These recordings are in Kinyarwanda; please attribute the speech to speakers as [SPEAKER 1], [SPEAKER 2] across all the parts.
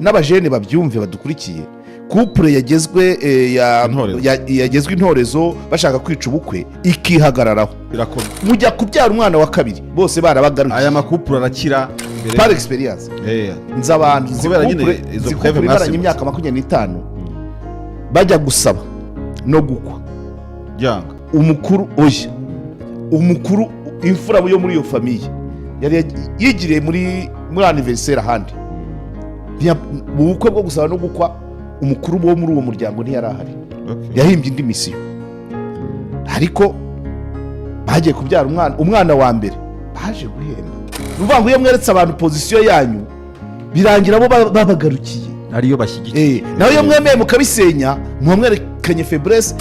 [SPEAKER 1] n'abajene babyumve badukurikiye, couple yagezwe intorezo bashaka kwica ubukwe ikihagararaho mujya kubyara umwana wa kabiri bose barabagarukiye.
[SPEAKER 2] Aya makupure arakira
[SPEAKER 1] par experience nza abantu zimaranye imyaka 25 bajya gusaba no gukwa
[SPEAKER 2] byanga
[SPEAKER 1] umukuru imfura yo muri iyo famiye yari yigiriye muri anniversaire ahandi mu bukwe bwo gusaba no gukwa. Umukuru wo muri uwo muryango ntiyari ahari, yahimbye indi misiyo, ariko bagiye kubyara umwana wa mbere baje guhemba. Nuvuga ngo iyo mweretse abantu pozisiyo yanyu birangira bo babagarukiye
[SPEAKER 2] ariyo bashyigikiye,
[SPEAKER 1] naho iyo mwemeye mukabisenya mwamwerekanye faiblesse,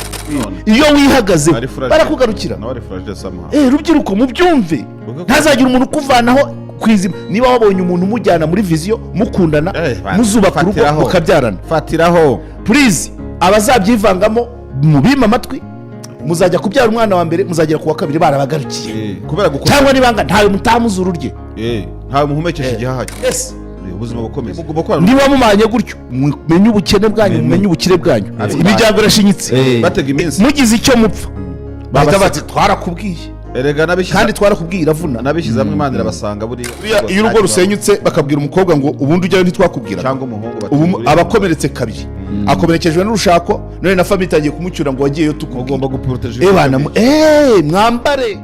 [SPEAKER 1] iyo wihagaze barakugarukira. Rubyiruko mubyumve, ntazagira umuntu ukuvanaho kwizima. Niba wabonye umuntu umujyana muri viziyo mukundana muzubaka urugo mukabyarana,
[SPEAKER 2] fatiraho
[SPEAKER 1] please. Abazabyivangamo mubima amatwi, muzajya kubyara umwana wa mbere muzagera ku wa kabiri barabagarukiye, cyangwa nibanga ntawe mutamuzuru rye,
[SPEAKER 2] ntawe muhumekesha igihaha. Ubuzima bukomeze
[SPEAKER 1] niba mumanye gutyo mumenye ubukene bwanyu, mumenye ubukire bwanyu. Imiryango irashinyitse,
[SPEAKER 2] batega iminsi
[SPEAKER 1] mugize icyo mupfa bahita bati twarakubwiye, kandi twarakubwiye Iravuna
[SPEAKER 2] nabishyize hamwe Imana irabasanga. Buri
[SPEAKER 1] iyo urugo rusenyutse bakabwira umukobwa ngo ubundi ujyayo ntitwakubwira,
[SPEAKER 2] cyangwa umuhungu
[SPEAKER 1] abakomeretse kabiri, akomerekejwe n'urushako none na famille itagiye kumucyura ngo wagiyeyo tukugomba
[SPEAKER 2] guproteger
[SPEAKER 1] mwambare.